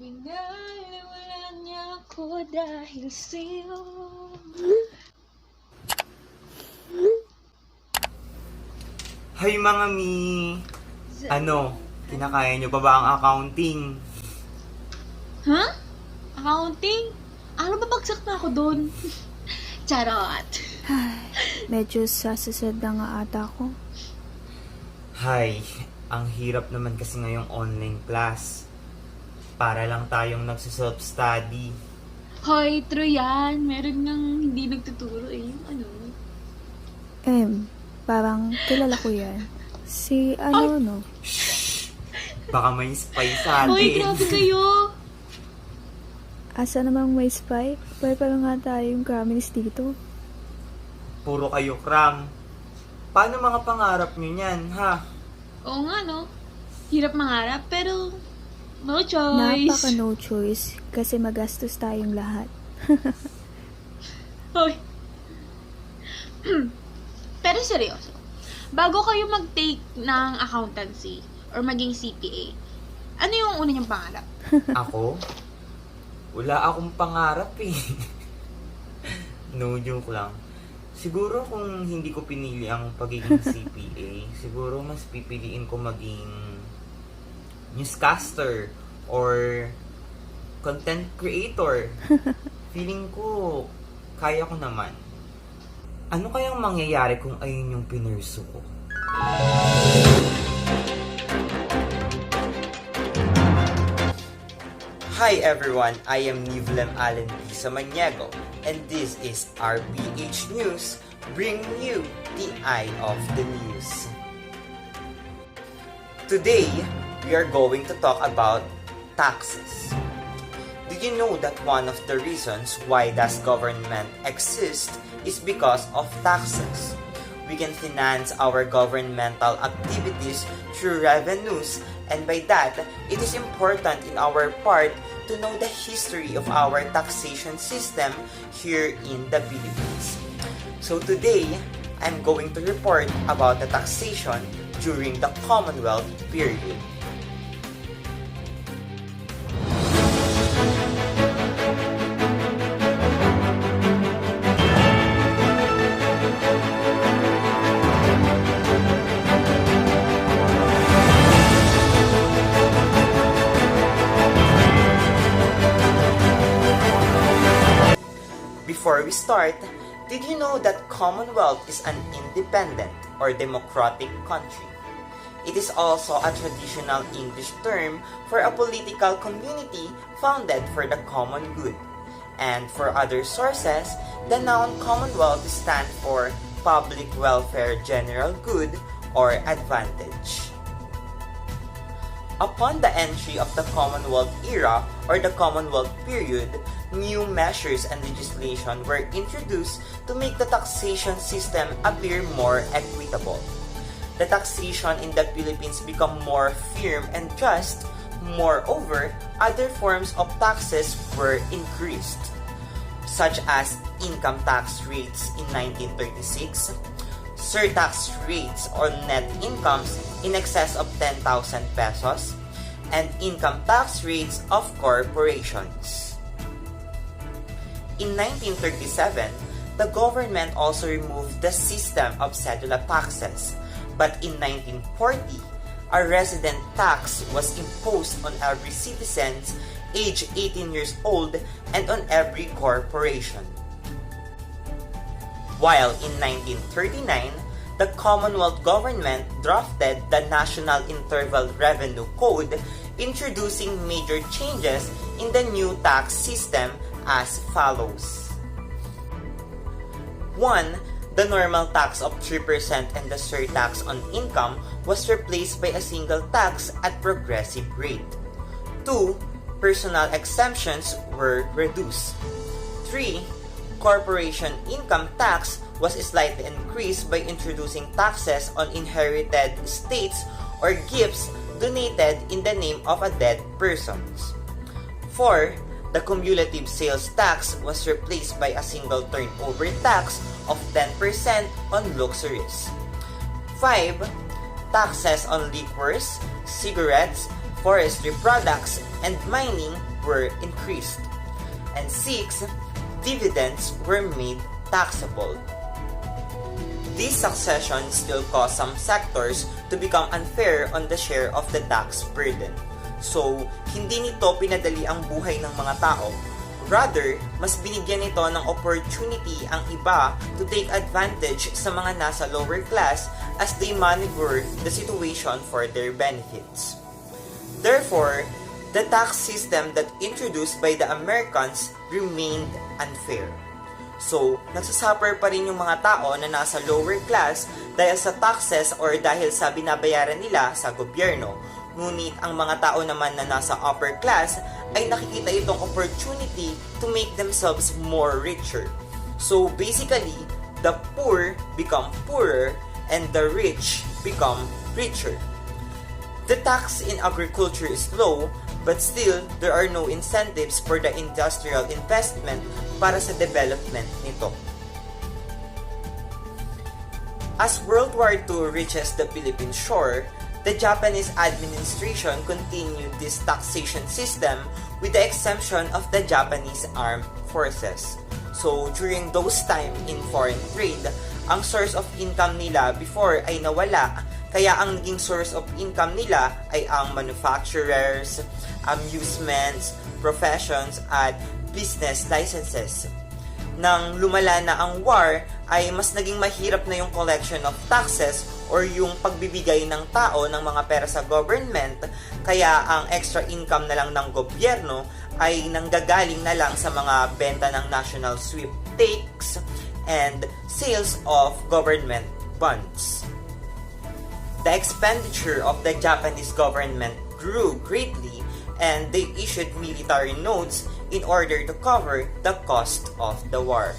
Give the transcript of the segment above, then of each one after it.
Binaliwala niya ako dahil sa'yo. Hay mga mi! Ano, kinakaya nyo pa ba ang accounting? Ha? Accounting? Ano ba bagsak na ako doon? Charot. Medyo sasasad na nga ata ako. Hay, ang hirap naman kasi ngayong online class. Para lang tayong nagsiself-study. Hoy, true yan. Meron ngang hindi nagtuturo eh. Yung ano? Parang kilala ko yan. Si ano, no? Baka may spy sa atin. Hoy, grabe kayo. Asa namang may spy? Pwede pa nga tayong communist dito. Puro kayo cram. Paano mga pangarap nyo yan, ha? Oo nga, no? Hirap mangarap, pero no choice. Napaka no choice kasi magastos tayong lahat. Hoy. Pero seryoso, bago kayo mag-take ng accountancy or maging CPA, ano yung una niyong pangarap? Ako? Wala akong pangarap eh. No joke lang. Siguro kung hindi ko pinili ang pagiging CPA, siguro mas pipiliin ko maging newscaster or content creator. Feeling ko, kaya ko naman. Ano kayang mangyayari kung ayun yung pinursu ko? Hi everyone, I am Nivlem Allen P. Samaniego, and this is RBH News, bringing you the eye of the news. Today, we are going to talk about taxes. Did you know that one of the reasons why does government exist is because of taxes? We can finance our governmental activities through revenues, and by that, it is important in our part to know the history of our taxation system here in the Philippines. So today, I'm going to report about the taxation during the Commonwealth period. Before we start, did you know that Commonwealth is an independent or democratic country? It is also a traditional English term for a political community founded for the common good. And for other sources, the noun Commonwealth stands for public welfare, general good, or advantage. Upon the entry of the Commonwealth era or the Commonwealth period, new measures and legislation were introduced to make the taxation system appear more equitable. The taxation in the Philippines become more firm and just. Moreover, other forms of taxes were increased, such as income tax rates in 1936, surtax rates on net incomes in excess of 10,000 pesos, and income tax rates of corporations. In 1937, the government also removed the system of cedula taxes, but in 1940, a resident tax was imposed on every citizen aged 18 years old and on every corporation. while in 1939, the Commonwealth government drafted the National Interval Revenue Code, introducing major changes in the new tax system as follows. 1. The normal tax of 3% and the surtax on income was replaced by a single tax at progressive rate. 2. Personal exemptions were reduced. 3. Corporation income tax was slightly increased by introducing taxes on inherited estates or gifts donated in the name of a dead persons. 4. The cumulative sales tax was replaced by a single turnover tax of 10% on luxuries. 5. Taxes on liquors, cigarettes, forestry products, and mining were increased. And 6. Dividends were made taxable. This succession still caused some sectors to become unfair on the share of the tax burden. So, hindi nito pinadali ang buhay ng mga tao. Rather, mas binigyan nito ng opportunity ang iba to take advantage sa mga nasa lower class as they maneuver the situation for their benefits. Therefore, the tax system that introduced by the Americans remained unfair. So, nagsasuffer pa rin yung mga tao na nasa lower class dahil sa taxes or dahil sa binabayaran nila sa gobyerno. Ngunit ang mga tao naman na nasa upper class ay nakikita itong opportunity to make themselves more richer. So basically, the poor become poorer and the rich become richer. The tax in agriculture is low, but still there are no incentives for the industrial investment para sa development nito. As World War II reaches the Philippine shore, the Japanese administration continued this taxation system with the exemption of the Japanese armed forces. So, during those time in foreign trade, ang source of income nila before ay nawala, kaya ang naging source of income nila ay ang manufacturers, amusements, professions, at business licenses. Nang lumala na ang war, ay mas naging mahirap na yung collection of taxes or yung pagbibigay ng tao ng mga pera sa government, kaya ang extra income na lang ng gobyerno ay nanggagaling na lang sa mga benta ng national sweepstakes and sales of government bonds. The expenditure of the Japanese government grew greatly and they issued military notes in order to cover the cost of the war.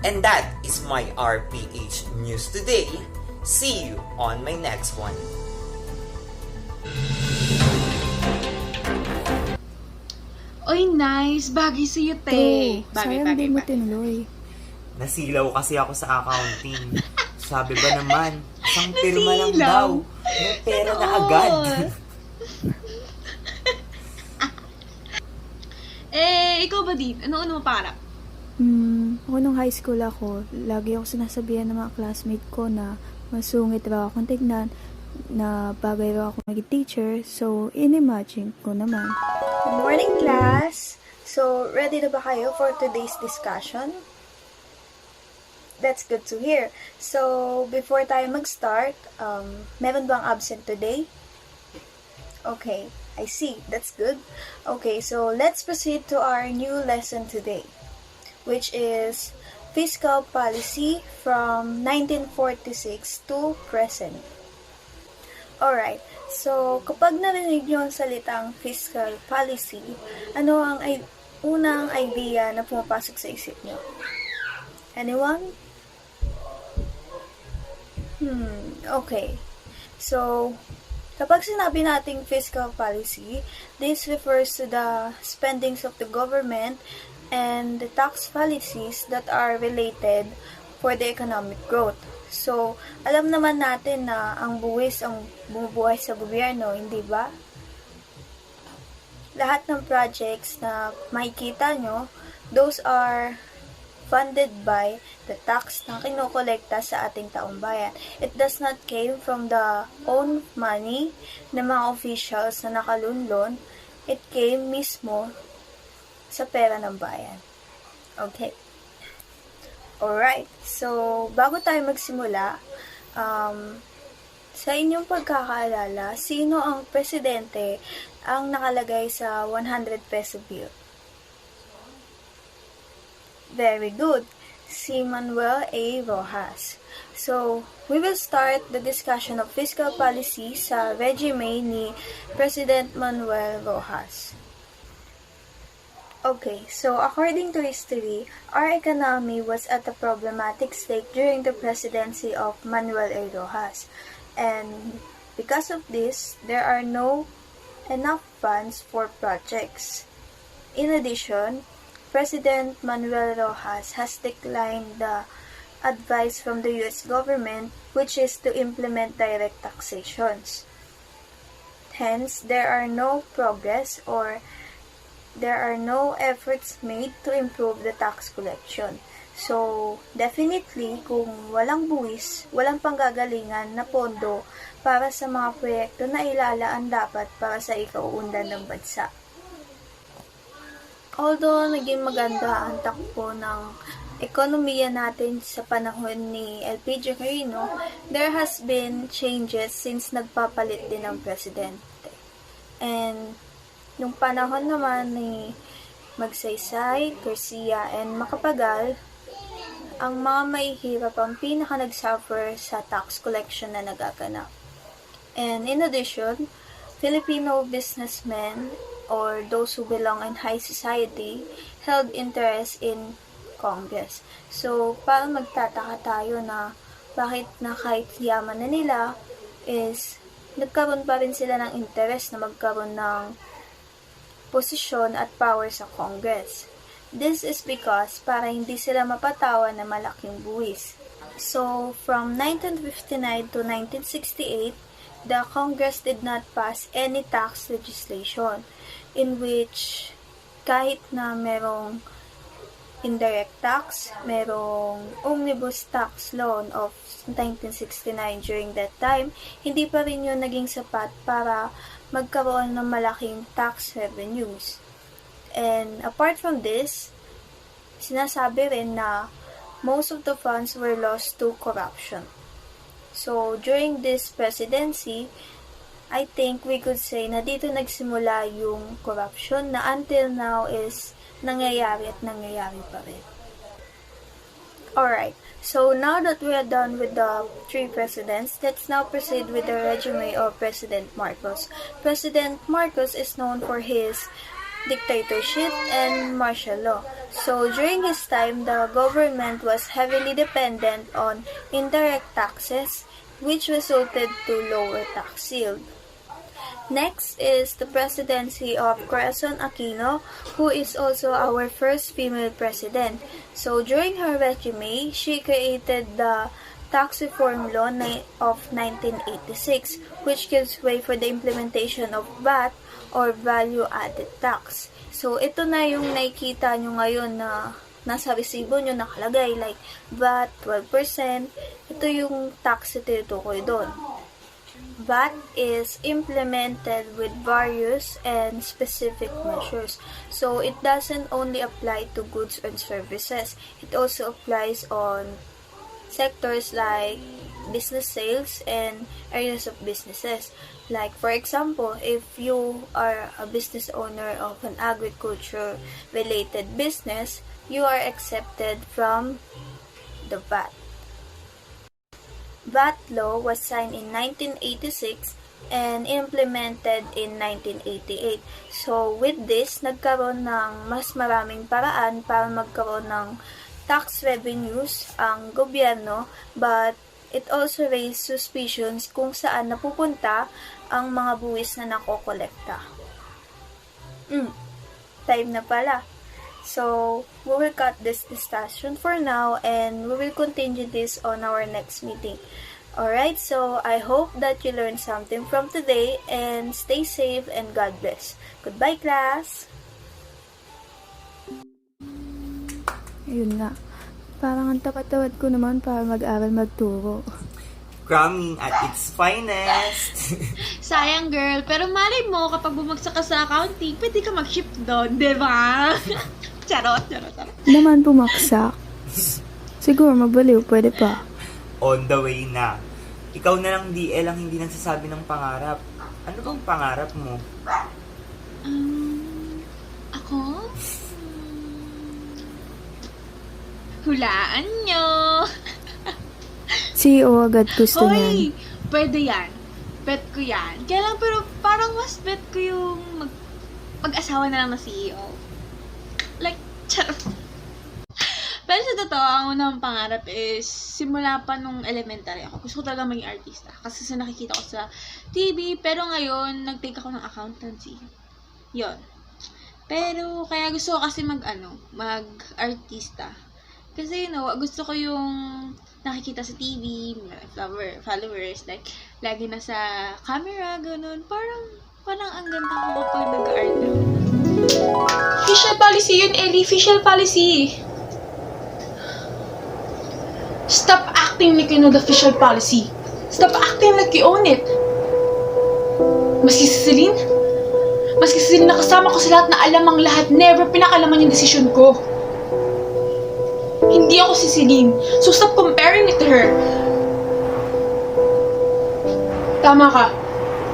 And that is my RPH News today. See you on my next one. Oy, nice. Bagay sa'yo, te. Sayang di mo tinuloy. Nasilaw kasi ako sa accounting. Sabi ba naman, isang pirma lang daw. May pera na agad. Ikaw ba din? Ano mo para? Ako nung high school ako, lagi ako sinasabihan ng mga classmate ko na masungit raw akong tignan, na bagay raw ako maging teacher, so in-imagine ko naman. Good morning, class! So, ready na ba kayo for today's discussion? That's good to hear. So, before tayo mag-start, meron bang absent today? Okay, I see. That's good. Okay, so let's proceed to our new lesson today, which is fiscal policy from 1946 to present. Alright, so kapag narinig nyo ang salitang fiscal policy, ano ang unang idea na pumapasok sa isip nyo? Anyone? Okay. So, kapag sinabi nating fiscal policy, this refers to the spendings of the government and the tax policies that are related for the economic growth. So, alam naman natin na ang buwis ang bumubuhay sa gobyerno, hindi ba? Lahat ng projects na makikita nyo, those are funded by the tax na kinokolekta sa ating taong bayan. It does not came from the own money ng mga officials na nakalunlon. It came mismo sa pera ng bayan. Okay. Alright. So, bago tayo magsimula, sa inyong pagkakaalala, sino ang presidente ang nakalagay sa 100 peso bill? Very good. Si Manuel A. Rojas. So, we will start the discussion of fiscal policy sa regime ni President Manuel Rojas. Okay, so according to history, our economy was at a problematic state during the presidency of Manuel A. Rojas. And because of this, there are no enough funds for projects. In addition, President Manuel Rojas has declined the advice from the U.S. government, which is to implement direct taxations. Hence, there are no progress or there are no efforts made to improve the tax collection. So, definitely, kung walang buwis, walang panggagalingan na pondo para sa mga proyekto na ilalaan dapat para sa ikauunlad ng bansa. Although naging maganda ang takbo ng ekonomiya natin sa panahon ni LPG Quirino, there has been changes since nagpapalit din ang presidente. And nung panahon naman ni Magsaysay, Garcia, and Macapagal, ang mga mahihirap ang pinaka nag-suffer sa tax collection na nagaganap. And in addition, Filipino businessmen or those who belong in high society held interest in Congress. So, parang magtataka tayo na bakit na kahit yaman na nila is nagkaroon pa rin sila ng interest na magkaroon ng posisyon at power sa Congress. This is because para hindi sila mapatawan na malaking buwis. So, from 1959 to 1968, the Congress did not pass any tax legislation in which kahit na merong indirect tax, merong omnibus tax law of 1969 during that time, hindi pa rin yun naging sapat para magkaroon ng malaking tax revenues. And apart from this, sinasabi rin na most of the funds were lost to corruption. So, during this presidency, I think we could say na dito nagsimula yung corruption na until now is nangyayari at nangyayari pa rin. Alright, so now that we are done with the three presidents, let's now proceed with the resume of President Marcos. President Marcos is known for his dictatorship and martial law. So during his time, the government was heavily dependent on indirect taxes, which resulted to lower tax yield. Next is the presidency of Corazon Aquino, who is also our first female president. So during her regime, she created the Tax Reform Law of 1986, which gives way for the implementation of VAT or Value Added Tax. So ito na yung nakikita nyo ngayon na nasa resibo nyo nakalagay, like VAT 12%. Ito yung tax na tinutukoy doon. VAT is implemented with various and specific measures. So, it doesn't only apply to goods and services. It also applies on sectors like business sales and areas of businesses. Like, for example, if you are a business owner of an agriculture-related business, you are accepted from the VAT. VAT law was signed in 1986 and implemented in 1988. So, with this, nagkaroon ng mas maraming paraan para magkaroon ng tax revenues ang gobyerno, but it also raised suspicions kung saan napupunta ang mga buwis na nakokolekta. Time na pala. So, we will cut this discussion for now and we will continue this on our next meeting. Alright, so I hope that you learned something from today and stay safe and God bless. Goodbye, class! Ayun nga. Parang ang tapat-tawad ko naman para mag-aral magturo. Cramming at its finest. Sayang, girl. Pero malay mo, kapag bumagsak ka sa accounting, pwede ka mag-shift doon, di ba? Charot. Naman pumaksak. Siguro mabaliw, pwede pa. On the way na. Ikaw na lang, DL, ang hindi nagsasabi ng pangarap. Ano bang pangarap mo? Ako? Hulaan nyo. CEO agad gusto niyan. Hoy! Pwede yan. Bet ko yan. Kaya lang, pero parang mas bet ko yung mag-asawa na lang na CEO. Like, charot. Pero sa totoo, ang unang pangarap is, simula pa nung elementary ako, gusto ko talaga maging artista. Kasi sa nakikita ko sa TV, pero ngayon, nag-take ako ng accountancy. Yon. Pero, kaya gusto ko kasi mag-artista. Kasi, gusto ko yung nakikita sa TV, followers, like, lagi na sa camera, ganun. Parang ang ganda ko kapag nag-art ako. Fishal policy yun, Ellie. Fishal policy. Stop acting like you know the official policy. Stop acting like you own it. Maski si Celine nakasama ko sa lahat na alam ang lahat. Never pinakalaman yung desisyon ko. Hindi ako si Celine, so stop comparing me to her. Tama ka.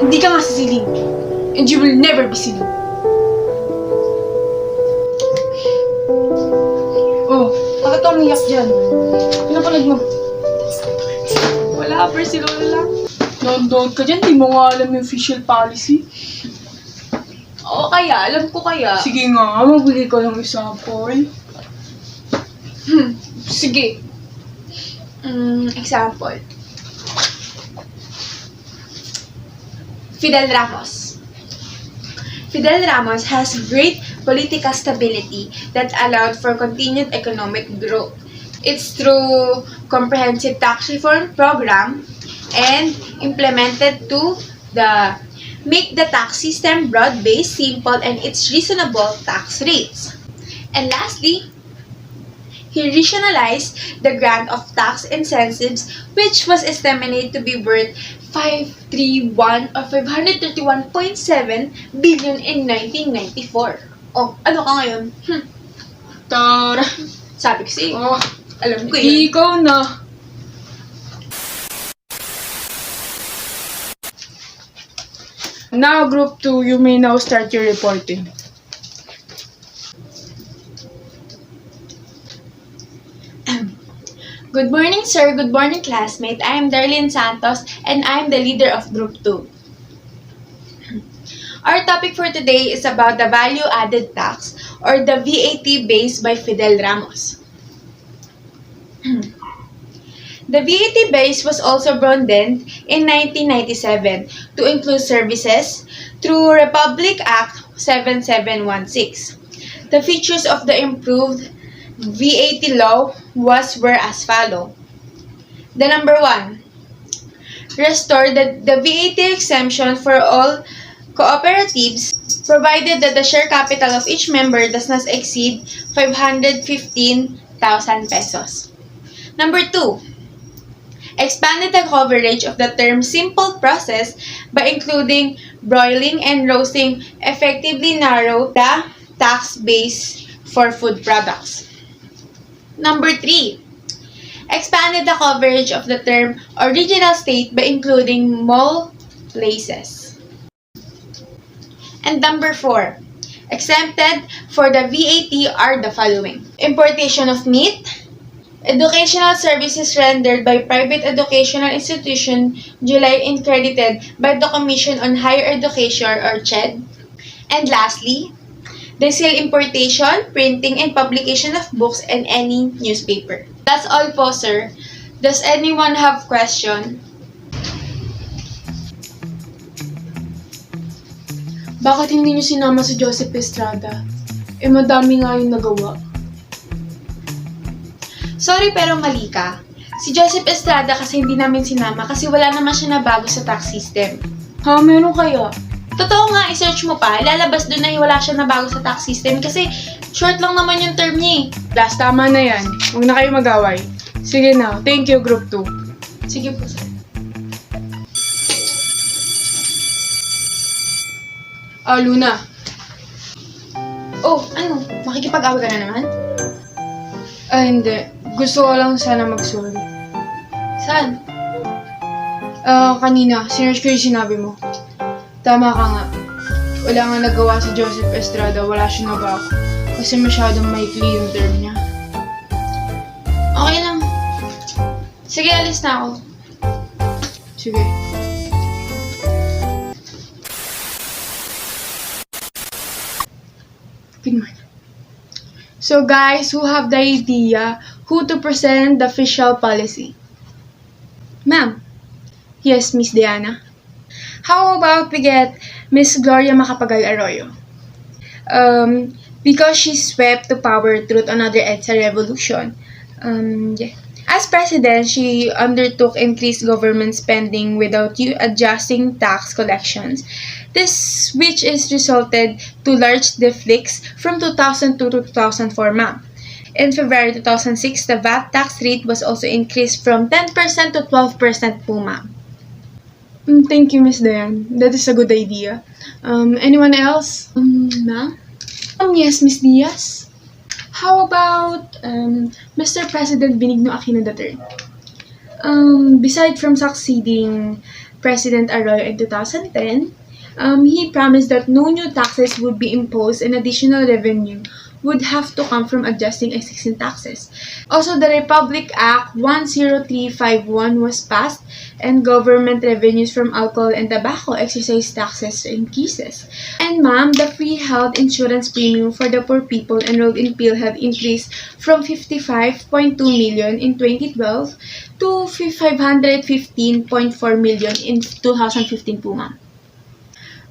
Hindi ka nga si Celine. And you will never be Celine. Oh, bakit ka umiyak dyan? Pinapalag mo. Wala, Barcelona lang. Doon ka dyan, di mo nga alam yung official policy. Oo kaya, alam ko kaya. Sige nga, magbigay ka ng example. Sige. Example. Fidel Ramos. Fidel Ramos has great political stability that allowed for continued economic growth. It's through comprehensive tax reform program and implemented to make the tax system broad-based, simple, and its reasonable tax rates. And lastly, he rationalized the grant of tax incentives, which was estimated to be worth 531.7 billion in 1994. Oh, ano ka ngayon? Tara! Sabi ko sa'yo. Oh, alam ko yun. Ikaw na. Now, Group 2, you may now start your reporting. Good morning, sir. Good morning, classmate. I am Darlene Santos, and I am the leader of Group 2. Our topic for today is about the value-added tax, or the VAT base by Fidel Ramos. The VAT base was also broadened in 1997 to include services through Republic Act 7716. The features of the improved VAT law were as follow. The number 1, restore the VAT exemption for all cooperatives provided that the share capital of each member does not exceed 515,000 pesos. Number 2, expanded the coverage of the term simple process by including broiling and roasting, effectively narrowed the tax base for food products. Number 3, expanded the coverage of the term original state by including mall places. And number 4, exempted for the VAT are the following: importation of meat, educational services rendered by private educational institution duly accredited by the Commission on Higher Education or CHED, and lastly, the sale, importation, printing, and publication of books and any newspaper. That's all po, sir. Does anyone have question? Bakit hindi niyo sinama si Joseph Estrada? Madami nga yung nagawa. Sorry pero mali ka. Si Joseph Estrada kasi hindi namin sinama kasi wala naman siya na bago sa tax system. Ha, meron kaya? Totoo nga, i-search mo pa. Lalabas doon na wala siya na bago sa tax system kasi short lang naman yung term niya eh. Last, tama na yan. Huwag na kayo mag-away. Sige na, thank you, Group 2. Sige po, sir. Luna. Oh, ano? Makikipag-away ka na naman? Hindi. Gusto ko lang sana mag-sorry. Saan? Kanina, sinerge ko yung sinabi mo. Tama ka nga. Wala nga nagawa si Joseph Estrada, wala siyang nagawa. Kasi masyadong maikli yung term niya. Okay lang. Sige, alis na ako. Sige. Good morning. So guys, who have the idea who to present the official policy? Ma'am. Yes, Miss Diana. How about we get Miss Gloria Macapagal Arroyo? Because she swept to power through another EDSA revolution. Yeah. As president, she undertook increased government spending without adjusting tax collections. This which is resulted to large deflicts from 2002 to 2004, ma'am. In February 2006, the VAT tax rate was also increased from 10% to 12% po, ma'am. Thank you, Miss Diane. That is a good idea. Anyone else? Ma'am? Yes, Miss Diaz. How about Mr. President Benigno Aquino III? Beside from succeeding President Arroyo in 2010, he promised that no new taxes would be imposed and additional revenue would have to come from adjusting existing taxes. Also, the Republic Act 10351 was passed and government revenues from alcohol and tobacco excise taxes increases. And ma'am, the free health insurance premium for the poor people enrolled in PhilHealth increased from 55.2 million in 2012 to 515.4 million in 2015 po, ma'am.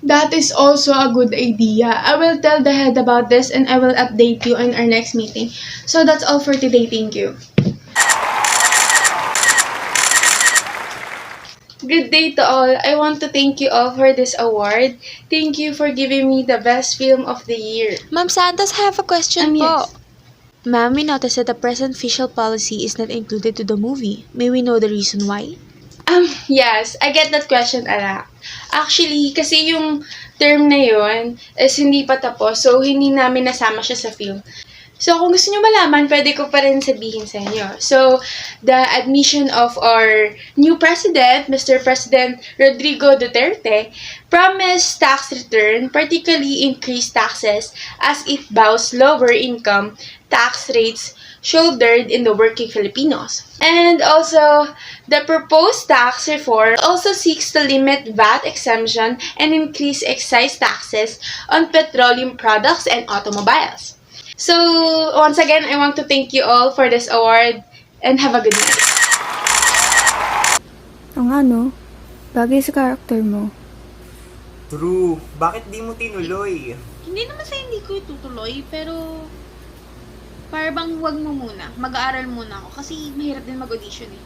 That is also a good idea. I will tell the head about this and I will update you in our next meeting. So that's all for today. Thank you. Good day to all. I want to thank you all for this award. Thank you for giving me the best film of the year. Ma'am Santos, I have a question po. Yes. Ma'am, we noticed that the present official policy is not included to the movie. May we know the reason why? Yes, I get that question a lot. Actually, kasi yung term na yun is hindi pa tapos, so hindi namin nasama siya sa film. So, kung gusto nyo malaman, pwede ko pa rin sabihin sa inyo. So, the admission of our new president, Mr. President Rodrigo Duterte, promised tax return, particularly increased taxes as it bows lower income tax rates shouldered in the working Filipinos. And also, the proposed tax reform also seeks to limit VAT exemption and increase excise taxes on petroleum products and automobiles. So, once again, I want to thank you all for this award and have a good night. Ang ano, bagay sa karakter mo. True. Bakit di mo tinuloy? Hindi naman sa hindi ko itutuloy, pero para bang wag mo muna. Mag-aaral muna ako kasi mahirap din mag-audition eh.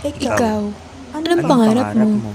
Ikaw, anong pangarap mo?